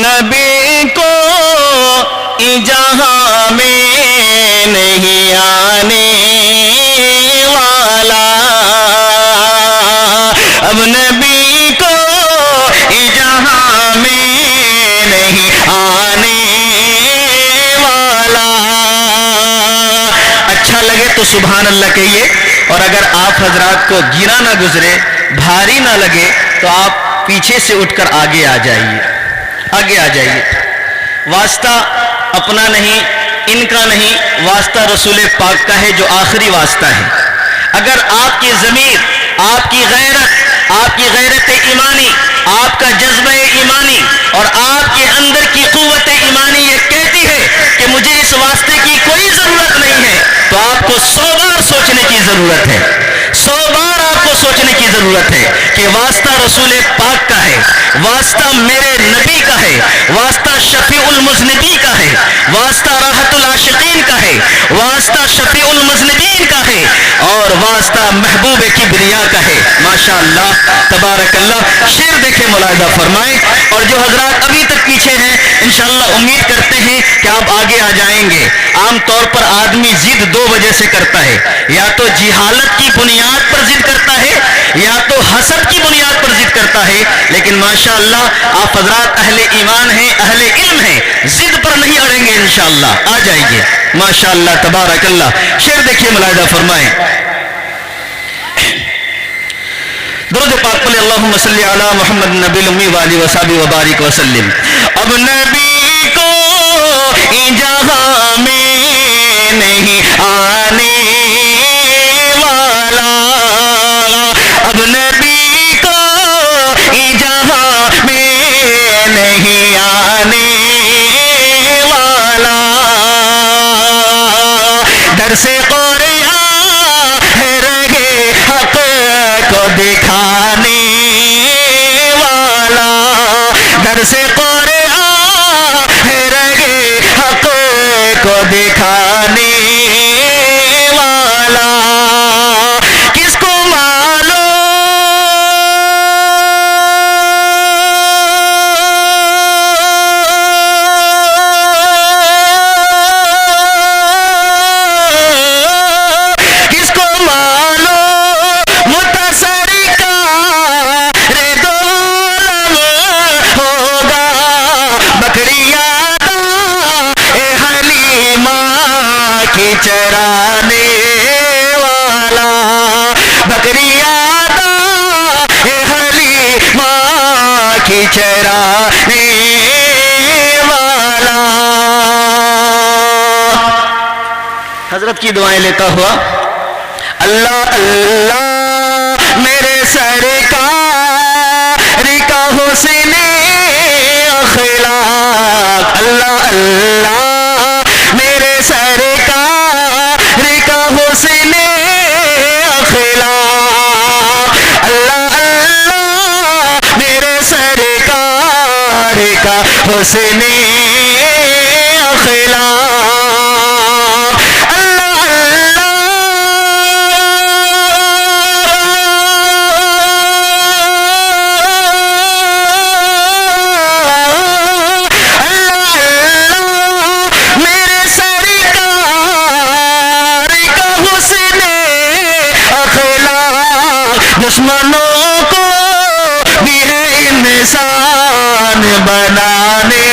نبی کو جہاں میں نہیں آنے والا، اب نبی کو جہاں میں نہیں آنے والا۔ اچھا لگے تو سبحان اللہ کہیے، اور اگر آپ حضرات کو گرا نہ گزرے، بھاری نہ لگے، تو آپ پیچھے سے اٹھ کر آگے آ جائیے، آگے آ جائیے۔ واسطہ اپنا نہیں، ان کا نہیں، واسطہ رسول پاک کا ہے جو آخری واسطہ ہے۔ اگر آپ کی ضمیر، آپ کی غیرت ایمانی، آپ کا جذبہ ایمانی اور آپ کے اندر کی قوت ایمانی یہ کہتی ہے کہ مجھے اس واسطے کی کوئی ضرورت نہیں ہے، تو آپ کو 100 بار سوچنے کی ضرورت ہے، 100 بار آپ کو سوچنے کی ضرورت ہے کہ واسطہ رسول پاک کا ہے، واسطہ میرے نبی کا ہے، واسطہ شفیع المذنبین کا ہے، واسطہ راحت العاشقین کا ہے، واسطہ شفیع المذنبین کا ہے، اور واسطہ محبوب کبریا کا ہے۔ ماشاءاللہ تبارک اللہ۔ شعر دیکھیں، ملاحظہ فرمائیں، اور جو حضرات ابھی تک پیچھے ہیں انشاءاللہ امید کرتے ہیں کہ آپ آگے آ جائیں گے۔ عام طور پر آدمی ضد 2 وجہ سے کرتا ہے، یا تو جہالت کی بنیاد پر ضد کرتا ہے، یا تو حسد کی بنیاد پر ضد کرتا ہے، لیکن ماشاءاللہ آپ حضرات اہل ایمان ہیں، اہل علم ہیں، ضد پر نہیں اڑیں گے انشاءاللہ، آ جائیے ماشاءاللہ تبارک اللہ۔ شعر دیکھیے، ملاحظہ فرمائیں، درود پاک پڑھیں، اللہم صلی علی محمد نبی الامی وآلہ وصحبہ وبارک وسلم۔ اب نبی کو جہاں میں نہیں آنے والا، اب نبی کو جہاں میں نہیں آنے والا، در سے قرآن ہے رہے حق کو دکھانے والا، در سے قرآن ہے رہے حق کو دکھانے والا، کس کو معلوم چرانے والا، بکریاں حلیمہ کی چرانے والا۔ حضرت کی دعائیں لیتا ہوا، اللہ اللہ میرے سرکار کا حسن اخلاق، اللہ اللہ میرے سرکار کا حسن اخلاق، اللہ اللہ میرے سرکار کا حسن اخلاق، دشمنوں کو بھی ہے انسان بنانے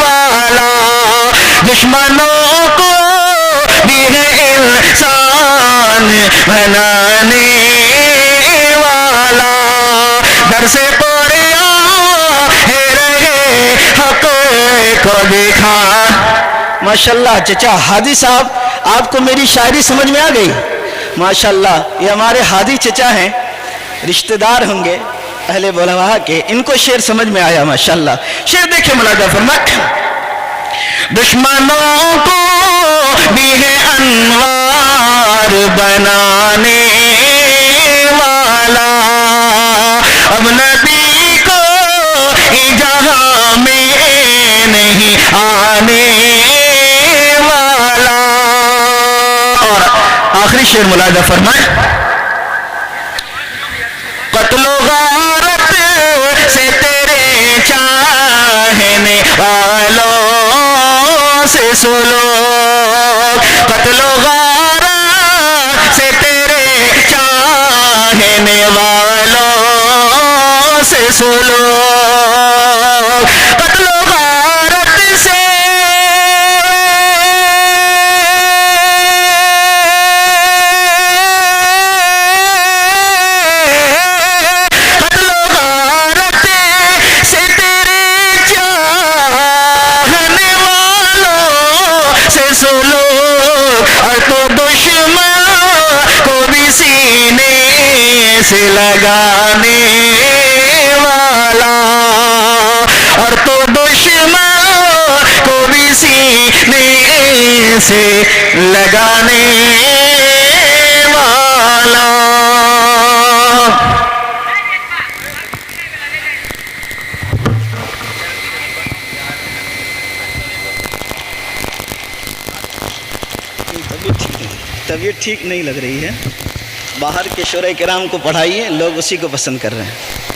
والا، دشمنوں کو بھی ہے انسان بنانے والا، در سے قرآن ہے رہے حق کو دکھا۔ ماشاءاللہ چچا ہادی صاحب، آپ کو میری شاعری سمجھ میں آ گئی؟ ماشاءاللہ یہ ہمارے ہادی چچا ہیں، رشتہ دار ہوں گے اہل بلوا کے، ان کو شعر سمجھ میں آیا ماشاءاللہ۔ شعر دیکھیں، ملاحظہ فرمائیں، دشمنوں کو بھی ہے انوار بنانے والا، اب نبی کو جہاں میں نہیں آنے والا۔ اور آخری شعر ملاحظہ فرمائیں، قتل و غارت سے تیرے چاہے سلوک قتل و غارت سے تیرے چاہنے والوں سے سلوک قتل و غارت سے سے لگانے والا اور تو دشمن کو بھی سینے سے لگانے والا. طبیعت ٹھیک نہیں لگ رہی ہے. باہر کے شعراء کرام کو پڑھائیے، لوگ اسی کو پسند کر رہے ہیں.